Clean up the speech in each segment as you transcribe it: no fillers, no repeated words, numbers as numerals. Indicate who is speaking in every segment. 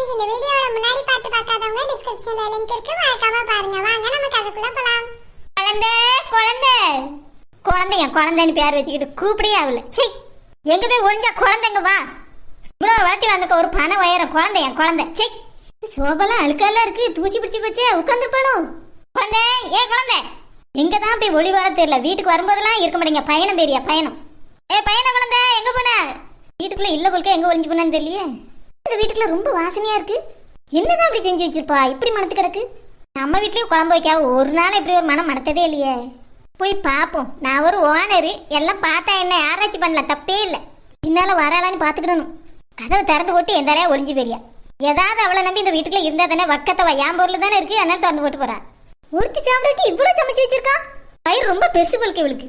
Speaker 1: Guys இந்த வீடியோல முன்னாடி பார்த்து பார்க்காதவங்க டிஸ்கிரிப்ஷன்ல லிங்க் இருக்கு மறக்காம பாருங்க வாங்க நம்ம கதைக்குள்ள போலாம் குழந்தைன்னு பேர் வச்சுக்கிட்டு கூப்பிடியே ஆகல சீ எங்க போய் ஒளிஞ்சா குழந்தைங்க வா இவ்வளவு வளர்த்தி வந்தக்க ஒரு பண வயரம் குழந்தை சீ சோபெல்லாம் அழுக்கெல்லாம் இருக்கு தூசி பிடிச்சி போச்சே உட்காந்துருப்பாளோ குழந்தை எங்க தான் போய் ஒளி வாழ தெரியல வீட்டுக்கு வரும்போதெல்லாம் இருக்க மாட்டேங்க பயணம் பெரியா பயணம் பையனை குழந்தை எங்க போன வீட்டுக்குள்ள இல்ல போல்க்க எங்க ஒளிஞ்சு போனான்னு தெரியலையே இந்த வீட்டுக்குள்ள ரொம்ப வாசனையா இருக்கு என்னதான் அப்படி செஞ்சு வச்சிருப்பா இப்படி மனத்து கிடக்கு நம்ம வீட்லயும் குழம்பு வைக்காம ஒரு நாள் இப்படி ஒரு மனம் மனத்ததே இல்லையே போய் பாப்போம் நான் ஒரு ஓனரு எல்லாம் பார்த்தா என்ன ஆராய்ச்சி பண்ணல தப்பே இல்லை பின்னால வராளான்னு பாத்துக்கிடணும் கதவை திறந்து போட்டு எந்தாரையா ஒளிஞ்சு போறியா ஏதாவது அவளை நம்பி இந்த வீட்டுக்குள்ள இருந்தா தானே வக்கத்தவா என் பொருள் தானே இருக்கு அதனால திறந்து போட்டு போறா ஒருத்தி சாப்பிடறதுக்கு இவ்வளவு சமைச்சு வச்சிருக்கா வயிறு ரொம்ப பெருசு போலுக்கு இவளுக்கு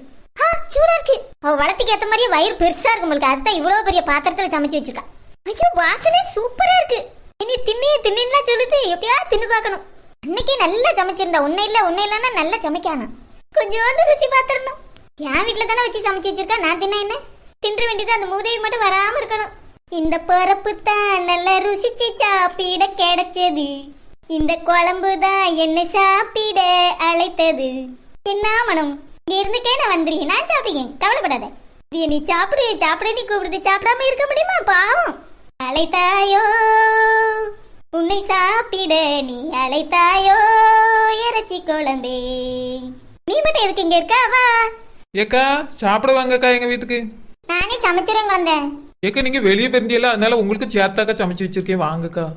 Speaker 1: சூடா இருக்கு அவ வளர்த்திக்கு ஏத்த மாதிரியே வயிறு பெருசா இருக்கு உங்களுக்கு அதுதான் இவ்வளவு பெரிய பாத்திரத்துல சமைச்சு வச்சிருக்கா ஐயோ வாசனை சூப்பரா இருக்கு இனி தின்னுலாம் சொல்லுது எப்படியா தின்னு பார்க்கணும் அன்னைக்கே நல்லா சமைச்சிருந்தா ஒன்னும் இல்லைன்னா நல்லா சமைக்கானா கொஞ்சோண்டு ருசி பாத்திரணும் என் வீட்டுல தானே வச்சு சமைச்சு வச்சிருக்கா நான் தின்ன என்ன தின்ற வேண்டியது அந்த மூதேவி மட்டும் வராம இருக்கணும் இந்த பரப்பு தான் நல்லா ருசிச்சு சாப்பிட கிடைச்சது இந்த குழம்பு தான் என்ன சாப்பிட அழைத்தது என்ன மனம் இங்க இருந்துக்கே நான் வந்துருக்கேன் நான் சாப்பிட்டேன் கவலைப்படாத நீ சாப்பிடு நீ கூப்பிடுது சாப்பிடாம இருக்க முடியுமா பாவம் அழைத்தாயோ உன்னை சாப்பிட நீ அழைத்தாயோ இறைச்சி குழம்பே நீ மட்டும் எதுக்கு இங்க இருக்கா வா
Speaker 2: ஏக்கா சாப்பிட வாங்கக்கா எங்க வீட்டுக்கு
Speaker 1: நானே சமைச்சிருங்க வந்தேன்
Speaker 2: ஏக்கா நீங்க வெளியே பெருந்தியல அதனால உங்களுக்கு சேர்த்தாக்கா சமைச்சு வச்சிருக்கேன் வாங்கக்கா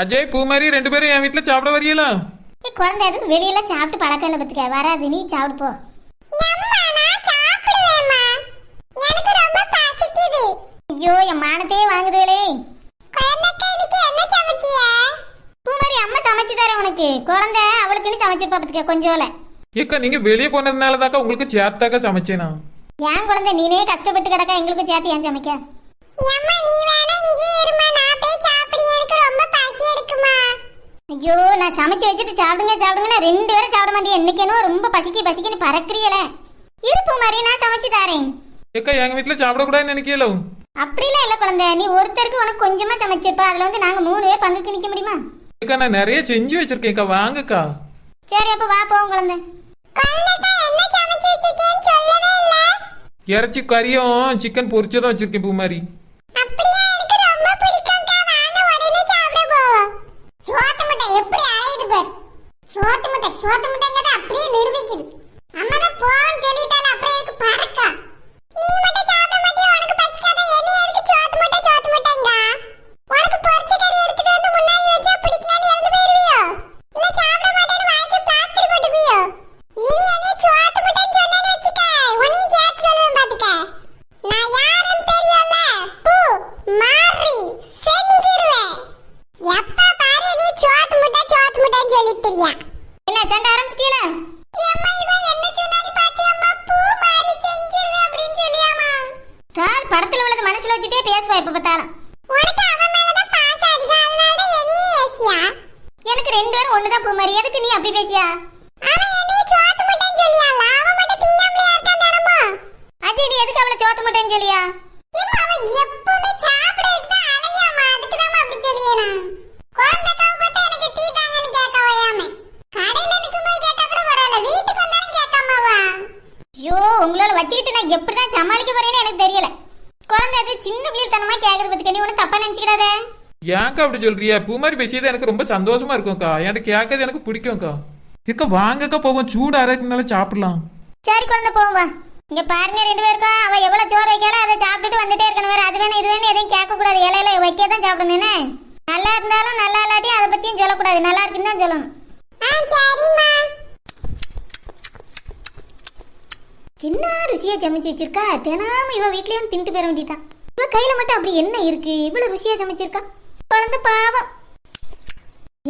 Speaker 2: அஜய் பூமாரி 2 பேரும் என் வீட்டுல சாப்பிட வரீங்களா
Speaker 1: குழந்தை எதுவும் வெளியில சாப்பிட்டு பழக்கம் இல்ல பத்துக்க வராது நீ சாப்பிடு போ ஐயோ என் மானத்தையே வாங்குதுகளே பூமாரி அம்மா சமைச்சு தரேன் உனக்கு குழந்தை அவளுக்குன்னு சமைச்சிருப்பா பத்துக்க கொஞ்சோல
Speaker 2: ஏக்கா நீங்க வெளியே போனதுனால தாக்கா உங்களுக்கு சேர்த்தாக்கா சமைச்சேனா
Speaker 1: ஏன் குழந்தை நீனே கஷ்டப்பட்டு கிடக்கா எங்களுக்கு சேர்த்து ஏன் சமைக்க ஐயோ நான் சமைச்சு வச்சுட்டு சாப்பிடுங்க 2 பேரும் சாப்பிட மாட்டேன் என்னைக்கேனோ ரொம்ப பசிக்குன்னு பறக்குறீங்களே இருப்பு மாதிரி நான் சமைச்சு தரேன்
Speaker 2: ஏக்கா எங்க வீட்டுல சாப்பிடக்கூடாதுன்னு நினைக்கல
Speaker 1: அப்படிலாம் இல்ல குழந்தை நீ ஒருத்தருக்கு உனக்கு கொஞ்சமா சமைச்சிருப்பா அதுல வந்து நாங்க 3 பேர் பங்குக்கு நிக்க முடியுமா
Speaker 2: ஏக்கா நான் நிறைய செஞ்சு வச்சிருக்கேன்க்கா வாங்கக்கா
Speaker 1: சரி அப்ப வா போவோம் குழந்தை
Speaker 2: இறைச்சி கறியும் சிக்கன் பொரிச்சதும் வச்சிருக்கேன் பூமாரி படத்துல உள்ளது மனசுல வச்சுட்டே பேசுவா எப்ப பார்த்தாலும் எனக்கு 2 பேரும் ஒண்ணுதான் பூமாரி எதுக்கு நீ அப்படி பேசியா அஜய் நீ எதுக்கு அவளை சோத்து முட்டைன்னு சொல்லியா ஐயோ உங்களால வச்சுக்கிட்டு நான் எப்படிதான் சமாளிக்க போறேன்னு எனக்கு தெரியல குழந்தை அது சின்ன பிள்ளைத்தனமா கேக்குறது பத்துக்க நீ ஒன்னும் தப்பா நினைச்சுக்கிடாத ஏன்க்கா அப்படி சொல்றியா பூமாரி பேசியது எனக்கு ரொம்ப சந்தோஷமா இருக்கும்க்கா எனக்கு கேட்கறது எனக்கு பிடிக்கும்க்கா இருக்க வாங்கக்கா போவோம் சூடு அரைக்குனால சாப்பிடலாம்
Speaker 1: சரி குழந்தை போவோம் வா இங்க பாருங்க 2 பேருக்கும் அவ எவ்வளவு சோறு வைக்கல அதை சாப்பிட்டுட்டு வந்துட்டே இருக்கணும் வேற அது வேணும் இது வேணும் எதையும் கேட்க கூடாது இலையில வைக்கதான் சாப்பிடணும்னு நல்லா இருந்தாலும் நல்லா இல்லாட்டியும் அதை பத்தியும் சொல்லக்கூடாது நல்லா இருக்குன்னு தான் சொல்லணும் என்ன ருசியா சமைச்சு வச்சிருக்கா தினாம இவ வீட்லயும் தின்ட்டு போற வேண்டியதான் இவ கையில மட்டும் அப்படி என்ன இருக்கு இவ்வளவு ருசியா சமைச்சிருக்கா குழந்தை பாவம்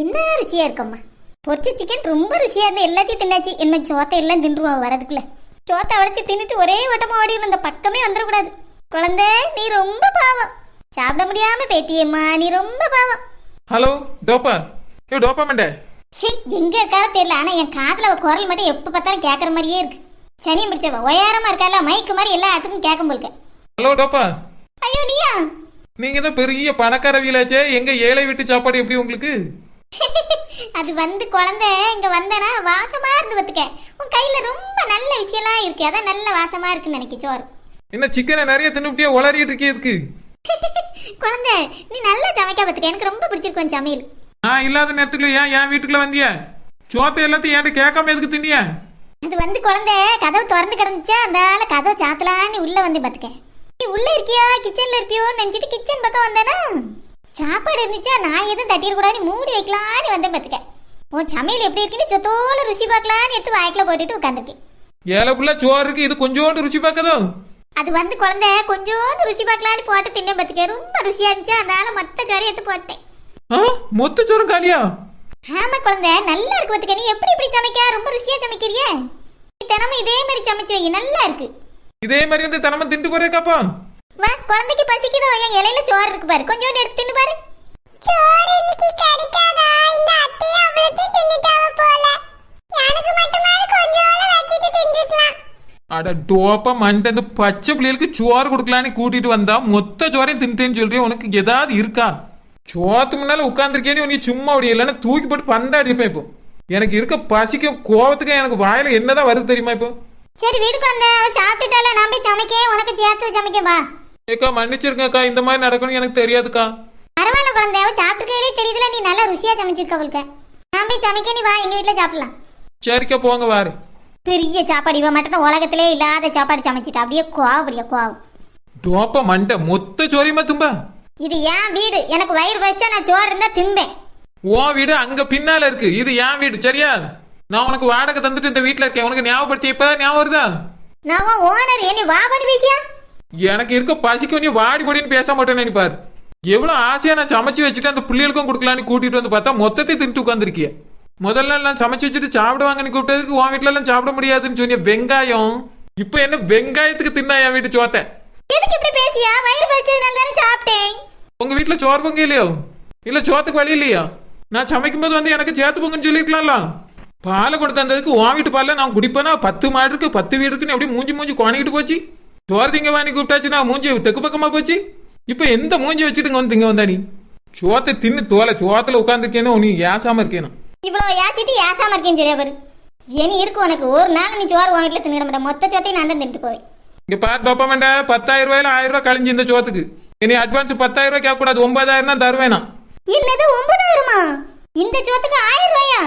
Speaker 1: என்ன ருசியா இருக்கம்மா பொரிச்ச சிக்கன் ரொம்ப ருசியா இருந்து எல்லாத்தையும் தின்னாச்சு என்ன சோத்தை எல்லாம் தின்றுவா வரதுக்குள்ள சோத்தை வளைச்சு தின்னுட்டு ஒரே வட்டமா ஓடி இந்த பக்கமே வந்துடக்கூடாது குழந்தை நீ ரொம்ப பாவம் சாப்பிட முடியாம பேத்தியம்மா நீ ரொம்ப பாவம்
Speaker 2: ஹலோ டோப்பா மண்டே
Speaker 1: சீ எங்க இருக்காலும் தெரியல ஆனா என் காதுல குரல் மட்டும் எப்ப பார்த்தாலும் கேட்கற மாதிரியே இருக்கு சனியம் பிடிச்சவ உயரமா இருக்கா மைக்கு மாதிரி எல்லா இடத்துக்கும் கேட்கும் போல்க
Speaker 2: ஹலோ டோப்பா
Speaker 1: ஐயோ நீயா
Speaker 2: நீங்க தான் பெரிய பணக்காரவியலாச்சே, எங்க ஏழை வீட்டு சாப்பாடு எப்படி உங்களுக்கு?
Speaker 1: அது வந்து குழந்தை இங்க வந்தனா வாசமா இருந்து பத்துக்க. உன் கையில ரொம்ப நல்ல விஷயம்லாம் இருக்கு, அதான் நல்ல வாசமா இருக்குன்னு நினைக்க சோறு.
Speaker 2: என்ன சிக்கனை நிறைய தின்னுபடியா உளறிட்டு இருக்கே இருக்கு?
Speaker 1: குழந்தை நீ நல்லா சமைக்க பத்துக்க, எனக்கு ரொம்ப பிடிச்சிருக்கு உன் சமையல்.
Speaker 2: நான் இல்லாத நேரத்துக்குள்ள ஏன் என் வீட்டுக்குள்ள வந்தியா? சோத்தை எல்லாத்தையும் என்கிட்ட கேட்காம எதுக்கு தின்னியா?
Speaker 1: அது வந்து குழந்தை கதவு திறந்து கிடந்துச்சா, அதனால கதவு சாத்தலான்னு உள்ள வந்து பத்துக்க. நீ உள்ள இருக்கியா கிச்சன்ல இருப்பியோன்னு நினைச்சிட்டு கிச்சன் பக்கம் வந்தேனா சாப்பாடு இருந்துச்சா, நான் எதுவும் தட்டிடக்கூடாது மூடி வைக்கலான்னு வந்தேன் பத்துக்க. உன் சமையல் எப்படி இருக்குன்னு சொத்தோல ருசி பார்க்கலான்னு எடுத்து வாய்க்குல போட்டுட்டு உட்காந்துருக்கேன்.
Speaker 2: ஏழைக்குள்ள சோறு இருக்கு, இது கொஞ்சோண்டு ருசி பார்க்கதோ?
Speaker 1: அது வந்து குழந்தை கொஞ்சோண்டு ருசி பார்க்கலான்னு போட்டு தின்னேன் பத்துக்க. ரொம்ப ருசியா இருந்துச்சா, அதனால மொத்த சோறு எடுத்து போட்டேன்.
Speaker 2: மொத்த சோறும் காலியா?
Speaker 1: ஆமா குழந்தை நல்லா இருக்கு பத்துக்க. நீ எப்படி இப்படி சமைக்க, ரொம்ப ருசியா சமைக்கிறியே. தினமும் இதே மாதிரி சமைச்சு வை, நல்லா இருக்கு.
Speaker 2: இதே மாதிரி வந்து தினமும் திண்டு போறேக்காப்பா.
Speaker 1: வா குழந்தைக்கு பசிக்குதோ, என் இலையில சோறு இருக்கு பாரு, கொஞ்சோண்டு எடுத்து தின்னு பாரு. சோறு இன்னைக்கு கிடைக்காதா? இந்த அத்தைய அவ்வளவு தின்னுட்டாவ போல. எனக்கு மட்டுமாவது கொஞ்சோல வச்சிட்டு தின்னுக்கலாம்.
Speaker 2: அட டோப்பா மண்டை, இந்த பச்சை பிள்ளைகளுக்கு சோறு கொடுக்கலான்னு கூட்டிட்டு வந்தா மொத்த சோறையும் தின்ட்டேன்னு சொல்றேன். உனக்கு ஏதாவது இருக்கா? சோத்து முன்னால உட்காந்துருக்கேன்னு உனக்கு சும்மா அப்படி இல்லைன்னா தூக்கி போட்டு பந்தாடி இருப்பேன். இப்போ எனக்கு இருக்க பசிக்கும் கோவத்துக்கு எனக்கு வாயில என்னதான் வருது தெரியுமா? இப்போ
Speaker 1: சரி வீடு குழந்தை, அவ சாப்பிட்டுட்டால, நான் போய் சமைக்க, உனக்கு சேர்த்து சமைக்க வா.
Speaker 2: ஏக்கா மன்னிச்சிருக்கா, இந்த மாதிரி நடக்கணும் எனக்கு தெரியாதுக்கா.
Speaker 1: பரவாயில்ல குழந்தை, அவ சாப்பிட்டுக்கே தெரியுதுல, நீ நல்லா ருசியா சமைச்சிருக்க அவளுக்கு. நான் போய் சமைக்க, நீ வா எங்க வீட்டுல சாப்பிடலாம்.
Speaker 2: சரிக்கா போங்க வாரு.
Speaker 1: பெரிய சாப்பாடு இவ மட்டும் தான் உலகத்திலே இல்லாத சாப்பாடு சமைச்சிட்டா, அப்படியே கோவம்.
Speaker 2: டோப்பா மண்டை, மொத்த சோறையுமா தும்பா?
Speaker 1: இது ஏன் வீடு, எனக்கு வயிறு வச்சா நான் சோறு இருந்தா திம்பேன்.
Speaker 2: உன் வீடு அங்க பின்னால இருக்கு, இது என் வீடு சரியா? நான் உனக்கு வாடகை தந்துட்டு இந்த வீட்டுல இருக்கேன். உனக்கு ஞாபகப்படுத்தி இப்பதான் ஞாபகம் வருதா?
Speaker 1: நான் ஓனர், என்ன வா பண்ணி பேசியா?
Speaker 2: எனக்கு இருக்க பசிக்கு நீ வாடி பொடின்னு பேச மாட்டேன்னு நினைப்பாரு. எவ்வளவு ஆசையா நான் சமைச்சு வச்சுட்டு அந்த பிள்ளைகளுக்கும் கொடுக்கலான்னு கூட்டிட்டு வந்து பார்த்தா மொத்தத்தை தின்ட்டு உட்காந்துருக்கிய. முதல்ல நான் சமைச்சு வச்சுட்டு சாப்பிடுவாங்கன்னு கூப்பிட்டதுக்கு உன் வீட்டுல எல்லாம் சாப்பிட முடியாதுன்னு சொன்னிய வெங்காயம். இப்ப என்ன வெங்காயத்துக்கு தின்னா என் வீட்டு சோத்தை?
Speaker 1: எதுக்கு இப்படி பேசியா? வயிறு வச்சதுனால தானே சாப்பிட்டேன்.
Speaker 2: உங்க வீட்டுல சோறு பொங்க இல்லையோ? இல்ல சோத்துக்கு வழி இல்லையா? நான் சமைக்கும் போது வந்து எனக்கு சேர்த்து பொங்கன்னு சொல்லிருக்கலாம்ல. பாலை கொண்டு தந்ததுக்கு உன் வீட்டு பால்ல நான் குடிப்பேனா? 10 மாடு இருக்கு 10 வீடு இருக்குன்னு எப்படி மூஞ்சி குணங்கிட்டு போச்சு. சோறு திங்க வாங்கி கூப்பிட்டாச்சு, நான் மூஞ்சி தெக்கு பக்கமா போச்சு. இப்ப எந்த மூஞ்சி வச்சுட்டு வந்து திங்க வந்தா நீ? சோத்தை தின்னு தோலை சோத்துல உட்காந்துருக்கேன்னு நீ ஏசாம இருக்கேனும்.
Speaker 1: இவ்வளவு ஏசிட்டு ஏசாம இருக்கேன்னு சொல்லியா பாரு. இனி இருக்கு உனக்கு, ஒரு நாள் நீ சோறு உன் வீட்டுல தின்னிட மாட்டேன், மொத்த சோத்தையும் நான் தான் தின்ட்டு போவேன்.
Speaker 2: இங்க பாரு டோப்பமெண்டா, 10,000 ரூபாயில 1000 ரூபாய் கழிஞ்சு இந்த சோத்துக்கு. இனி அட்வான்ஸ் 10,000 ரூபாய் கேட்க கூடாது, 9,000 தான் தருவேனா.
Speaker 1: என்னது 9,000மா? இந்த சோத்துக்கு 1000 ரூபாயா?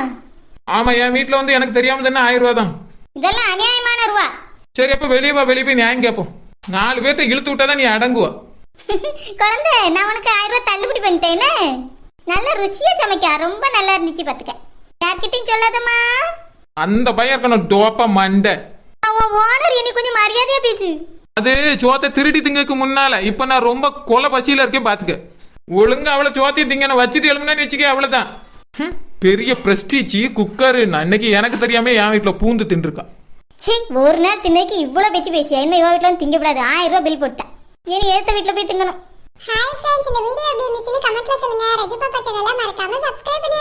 Speaker 2: ஆமா, என் வீட்டுல வந்து எனக்கு தெரியாம தானே 1000 ரூபாய் தான்.
Speaker 1: இதெல்லாம் அநியாயமான ரூபா.
Speaker 2: சரி அப்ப வெளியே போய் நியாயம் கேட்போம். 4 பேர்த்த இழுத்து விட்டாதான் நீ அடங்குவா.
Speaker 1: குழந்தை நான் உனக்கு 1000 ரூபாய் தள்ளுபடி பண்ணிட்டேனே. நல்ல ருசியா சமைக்க, ரொம்ப நல்லா இருந்துச்சு பாத்துக்க. யார்கிட்டயும் சொல்லாதம்மா.
Speaker 2: அந்த பையன் இருக்கணும் டோப்பா மண்டை.
Speaker 1: அவன் ஓனர், இனி கொஞ்சம் மரியாதையா பேசு.
Speaker 2: அது சோத்தை திருடி திங்கக்கு முன்னால இப்ப நான் ரொம்ப கொலை பசியில இருக்கேன் பாத்துக்க. ஒழுங்கா அவளை சோத்தையும் திங்க வச்சுட்டு எழுமுன்னா வச்சுக்க, அவ்வளவுதான். பெரிய பிரஸ்டீஜ் குக்கர் அன்னைக்கு எனக்கு தெரியாம என் வீட்டுல பூந்து தின்றுக்கா.
Speaker 1: சரி ஒரு நாள் தின்னைக்கு இவ்வளவு பேச்சு பேசியா? இன்னும் இவ வீட்டுல திங்க கூடாது, 1000 ரூபாய் பில் போட்டேன். இனி ஏத்த வீட்டுல போய் திங்கணும். ஹாய் ஃப்ரெண்ட்ஸ், இந்த வீடியோ எப்படி இருந்துச்சுன்னு கமெண்ட்ல சொல்லுங்க. ரஜிபா சேனலை மறக்காம சப்ஸ்கிரைப் பண்ணி